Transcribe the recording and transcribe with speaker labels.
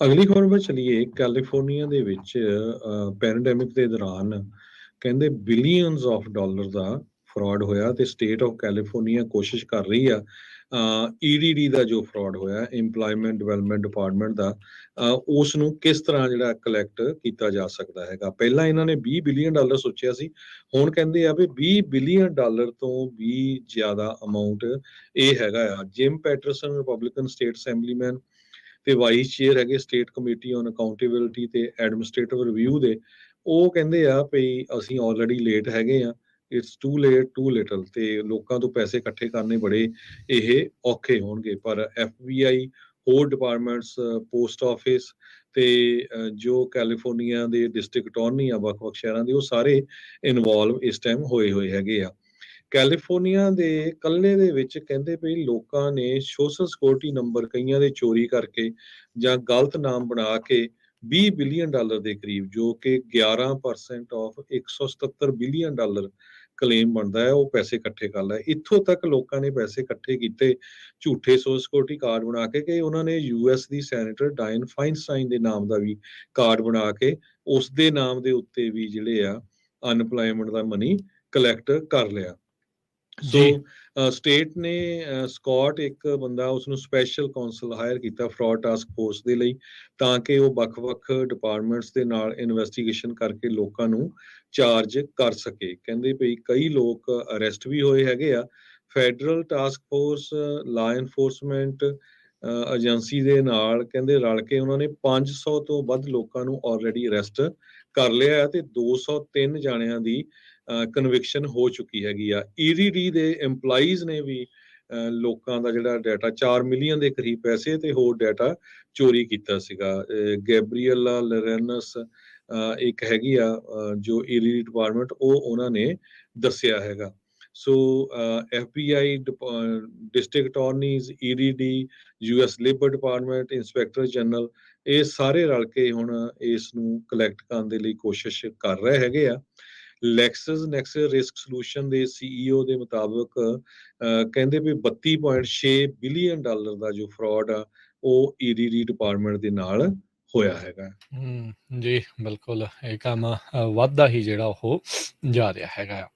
Speaker 1: ਅਗਲੀ ਖਬਰ ਵੱਲ ਚਲੀਏ। ਕੈਲੀਫੋਰਨੀਆ ਦੇ ਵਿੱਚ ਪੈਂਡੈਮਿਕ ਦੇ ਦੌਰਾਨ ਕਹਿੰਦੇ billions of dollar the fraud ਹੋਇਆ ਤੇ ਸਟੇਟ ਆਫ ਕੈਲੀਫੋਰਨੀਆ ਕੋਸ਼ਿਸ਼ ਕਰ ਰਹੀ ਆ ਈਡੀਡੀ ਦਾ ਜੋ ਫਰਾਡ ਹੋਇਆ ਇੰਪਲਾਇਮੈਂਟ ਡਿਵੈਲਪਮੈਂਟ ਡਿਪਾਰਟਮੈਂਟ ਦਾ ਉਸ ਨੂੰ ਕਿਸ ਤਰ੍ਹਾਂ ਜਿਹੜਾ ਕਲੈਕਟ ਕੀਤਾ ਜਾ ਸਕਦਾ ਹੈਗਾ। ਪਹਿਲਾਂ ਇਹਨਾਂ ਨੇ 20 ਬਿਲੀਅਨ ਡਾਲਰ ਸੋਚਿਆ ਸੀ, ਹੁਣ ਕਹਿੰਦੇ ਆ ਵੀ 20 ਬਿਲੀਅਨ ਡਾਲਰ ਤੋਂ ਵੀ ਜ਼ਿਆਦਾ ਅਮਾਉਂਟ ਇਹ ਹੈਗਾ ਆ। ਜਿਮ ਪੈਟਰਸਨ ਰਿਪਬਲਿਕਨ ਸਟੇਟ ਅਸੈਂਬਲੀਮੈਨ ਤੇ ਵਾਈਸ ਚੇਅਰ ਹੈਗੇ ਸਟੇਟ ਕਮੇਟੀ ਔਨ ਅਕਾਊਂਟੇਬਿਲਟੀ ਤੇ ਐਡਮਿਨਿਸਟ੍ਰੇਟਿਵ ਰਿਵਿਊ ਦੇ, ਉਹ ਕਹਿੰਦੇ ਆ ਵੀ ਅਸੀਂ ਆਲਰੇਡੀ ਲੇਟ ਹੈਗੇ ਆ, it's too late too little, ਤੇ ਲੋਕਾਂ ਤੋਂ ਪੈਸੇ ਇਕੱਠੇ ਕਰਨੇ ਬੜੇ ਇਹ ਔਖੇ ਹੋਣਗੇ। ਪਰ FBI, ਹੋਰ ਡਿਪਾਰਟਮੈਂਟਸ, ਪੋਸਟ ਆਫਿਸ ਤੇ ਜੋ ਕੈਲੀਫੋਰਨੀਆ ਦੇ ਡਿਸਟ੍ਰਿਕਟ ਅਟਾਰਨੀ ਆ ਵੱਖ-ਵੱਖ ਸ਼ਹਿਰਾਂ ਦੇ, ਉਹ ਸਾਰੇ ਇਨਵੋਲਵ ਇਸ ਟਾਈਮ ਹੋਏ ਹੈਗੇ ਆ। ਕੈਲੀਫੋਰਨੀਆ ਦੇ ਕੱਲੇ ਦੇ ਵਿੱਚ ਕਹਿੰਦੇ ਵੀ ਲੋਕਾਂ ਨੇ ਸੋਸ਼ਲ ਸਿਕਿਉਰਿਟੀ ਨੰਬਰ ਕਈਆਂ ਦੇ ਚੋਰੀ ਕਰਕੇ ਜਾਂ ਗਲਤ ਨਾਮ ਬਣਾ ਕੇ 20 ਬਿਲੀਅਨ ਡਾਲਰ ਦੇ ਕਰੀਬ, ਜੋ ਕਿ 11% ਆਫ 177 ਬਿਲੀਅਨ ਡਾਲਰ ਕਲੇਮ ਬਣਦਾ ਹੈ, ਉਹ ਪੈਸੇ ਇਕੱਠੇ ਕਰ ਲਏ। ਇੱਥੋਂ ਤੱਕ ਲੋਕਾਂ ਨੇ ਪੈਸੇ ਇਕੱਠੇ ਕੀਤੇ ਝੂਠੇ ਸੋਸ਼ਲ ਸਿਕਿਉਰਿਟੀ ਕਾਰਡ ਬਣਾ ਕੇ ਕਿ ਉਹਨਾਂ ਨੇ US ਦੀ ਸੈਨੇਟਰ ਡਾਇਨ ਫਾਈਨਸਟਾਈਨ ਦੇ ਨਾਮ ਦਾ ਵੀ ਕਾਰਡ ਬਣਾ ਕੇ ਉਸ ਦੇ ਨਾਮ ਦੇ ਉੱਤੇ ਵੀ ਜਿਹੜੇ ਆ ਅਨਪਲਾਇਮੈਂਟ ਦਾ ਮਨੀ ਕਲੈਕਟ ਕਰ ਲਿਆ। ਸੋ
Speaker 2: ਜੀ
Speaker 1: ਸਟੇਟ ਨੇ ਸਕਾਟ ਇੱਕ ਬੰਦਾ ਉਸਨੂੰ ਸਪੈਸ਼ਲ ਕਾਉਂਸਲ ਹਾਇਰ ਕੀਤਾ ਫਰਾਡ ਟਾਸਕ ਫੋਰਸ ਦੇ ਲਈ, ਤਾਂ ਕਿ ਉਹ ਵੱਖ-ਵੱਖ ਡਿਪਾਰਟਮੈਂਟਸ ਦੇ ਨਾਲ ਇਨਵੈਸਟੀਗੇਸ਼ਨ ਕਰਕੇ ਲੋਕਾਂ ਨੂੰ ਚਾਰਜ ਕਰ ਸਕੇ। ਕਹਿੰਦੇ ਵੀ ਕਈ ਲੋਕ ਅਰੈਸਟ ਵੀ ਹੋਏ ਹੈਗੇ ਆ। ਫੈਡਰਲ ਟਾਸਕ ਫੋਰਸ ਲਾ ਐਨਫੋਰਸਮੈਂਟ ਏਜੰਸੀ ਦੇ ਨਾਲ ਕਹਿੰਦੇ ਰਲ ਕੇ ਉਹਨਾਂ ਨੇ 500 ਤੋਂ ਵੱਧ ਲੋਕਾਂ ਨੂੰ ਆਲਰੇਡੀ ਅਰੈਸਟ ਕਰ ਲਿਆ ਹੈ ਤੇ 203 ਜਾਣਿਆਂ ਦੀ ਕਨਵਿਕਸ਼ਨ ਹੋ ਚੁੱਕੀ ਹੈਗੀ ਆ। ਈਡੀਡੀ ਦੇ EMPLOYEES ਨੇ ਵੀ ਲੋਕਾਂ ਦਾ ਜਿਹੜਾ ਡਾਟਾ 4 ਮਿਲੀਅਨ ਦੇ ਕਰੀਬ ਪੈਸੇ ਤੇ ਹੋਰ ਡਾਟਾ ਚੋਰੀ ਕੀਤਾ ਸੀਗਾ। ਗੈਬਰੀਅਲਾ ਲਰੈਨਸ ਇੱਕ ਹੈਗੀ ਆ ਜੋ ਈਡੀਡੀ ਡਿਪਾਰਟਮੈਂਟ, ਉਹ ਉਹਨਾਂ ਨੇ ਦੱਸਿਆ ਹੈਗਾ। ਸੋ FBI, district attorneys, EDD, US labour department, inspector general, ਇਹ ਸਾਰੇ ਰਲ ਕੇ ਹੁਣ ਇਸ ਨੂੰ ਕਲੈਕਟ ਕਰਨ ਦੇ ਲਈ ਕੋਸ਼ਿਸ਼ ਕਰ ਰਹੇ ਹੈਗੇ ਆ। ਲੈਕਸਸ ਨੈਕਸਸ ਰਿਸਕ ਸੋਲੂਸ਼ਨ ਦੇ CEO ਦੇ ਮੁਤਾਬਕ ਕਹਿੰਦੇ ਵੀ 32.6 ਬਿਲੀਅਨ ਡਾਲਰ ਦਾ ਜੋ ਫਰਾਡ ਆ ਉਹ EDD ਡਿਪਾਰਟਮੈਂਟ ਦੇ ਨਾਲ ਹੋਇਆ ਹੈਗਾ।
Speaker 2: ਜੀ ਬਿਲਕੁਲ ਇਹ ਕੰਮ ਵੱਧਦਾ ਹੀ ਜਿਹੜਾ ਉਹ ਜਾ ਰਿਹਾ ਹੈਗਾ।